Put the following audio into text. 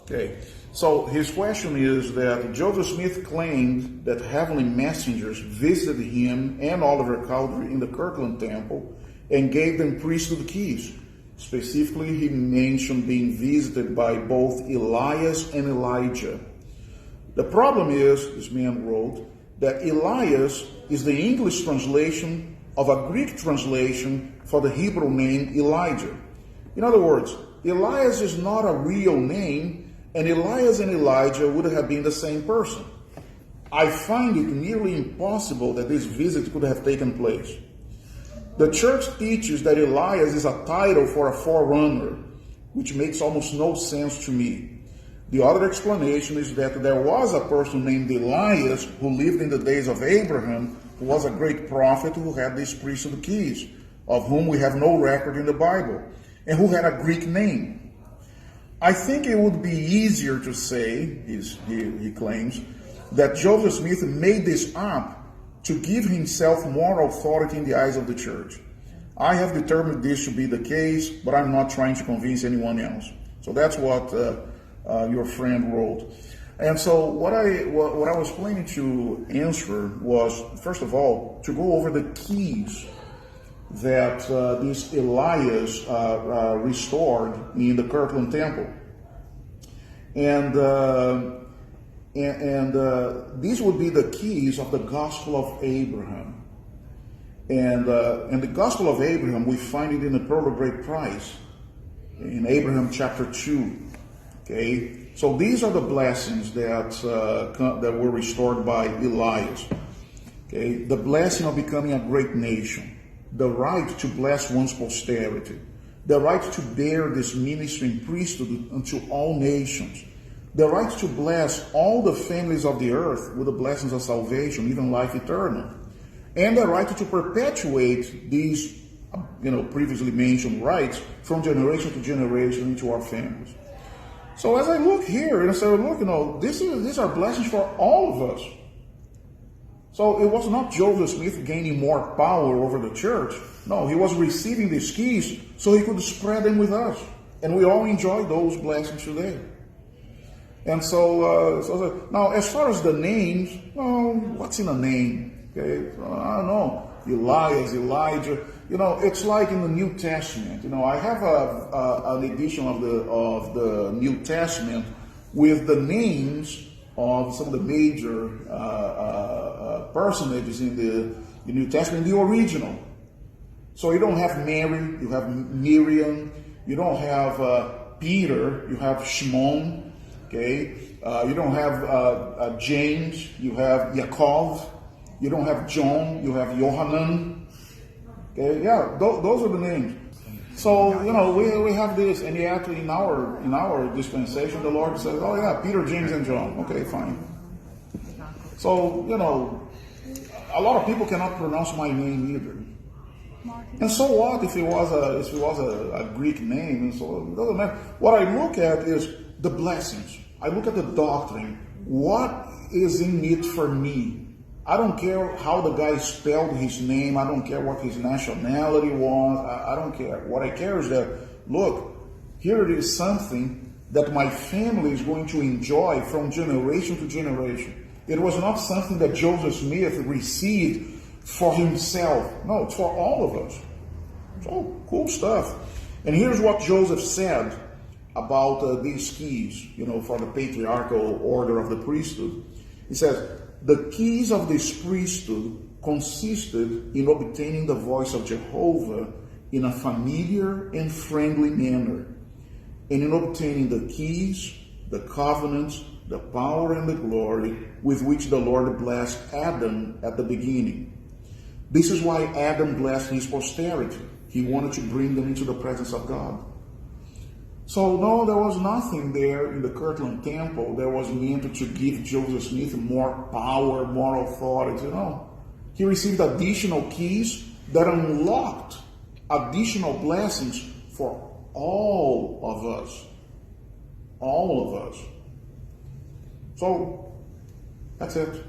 Okay, so his question is that Joseph Smith claimed that heavenly messengers visited him and Oliver Cowdery in the Kirtland Temple and gave them priesthood keys. Specifically, he mentioned being visited by both Elias and Elijah. The problem is, this man wrote, that Elias is the English translation of a Greek translation for the Hebrew name Elijah. In other words, Elias is not a real name, and Elias and Elijah would have been the same person. I find it nearly impossible that this visit could have taken place. The church teaches that Elias is a title for a forerunner, which makes almost no sense to me. The other explanation is that there was a person named Elias who lived in the days of Abraham, who was a great prophet who had these priesthood keys, of whom we have no record in the Bible, and who had a Greek name. I think it would be easier to say, he claims, that Joseph Smith made this up to give himself more authority in the eyes of the church. I have determined this to be the case, but I'm not trying to convince anyone else. So that's what your friend wrote. And so what I was planning to answer was, first of all, to go over the keys that this Elias restored in the Kirtland Temple. And these would be the keys of the Gospel of Abraham. And the Gospel of Abraham, we find it in the Pearl of Great Price, in Abraham chapter 2. Okay, so these are the blessings that were restored by Elias. Okay, the blessing of becoming a great nation, the right to bless one's posterity, the right to bear this ministry and priesthood unto all nations, the right to bless all the families of the earth with the blessings of salvation, even life eternal, and the right to perpetuate these, previously mentioned rights from generation to generation into our families. So as I look here and I say, look, these are blessings for all of us. So it was not Joseph Smith gaining more power over the church. No, he was receiving these keys so he could spread them with us. And we all enjoy those blessings today. And so now as far as the names, what's in a name? Okay, I don't know. Elias, Elijah. It's like in the New Testament. I have an edition of the New Testament with the names of some of the major personages in the New Testament, the original. So you don't have Mary, you have Miriam. You don't have Peter, you have Shimon. Okay, you don't have James, you have Yaakov. You don't have John, you have Yohanan. Okay, those are the names. So we have this, and yet in our dispensation, the Lord says, "Oh yeah, Peter, James, and John." Okay, fine. So a lot of people cannot pronounce my name either. And so what if it was a Greek name? And so it doesn't matter. What I look at is the blessings. I look at the doctrine. What is in it for me? I don't care how the guy spelled his name. I don't care what his nationality was. I don't care. What I care is that, look, here it is something that my family is going to enjoy from generation to generation. It was not something that Joseph Smith received for himself. No, it's for all of us. So cool stuff. And here's what Joseph said about these keys, for the patriarchal order of the priesthood. He says, the keys of this priesthood consisted in obtaining the voice of Jehovah in a familiar and friendly manner, and in obtaining the keys, the covenants, the power, and the glory with which the Lord blessed Adam at the beginning. This is why Adam blessed his posterity. He wanted to bring them into the presence of God. So no, there was nothing there in the Kirtland Temple that was meant to give Joseph Smith more power, more authority. No. He received additional keys that unlocked additional blessings for all of us. All of us. So, that's it.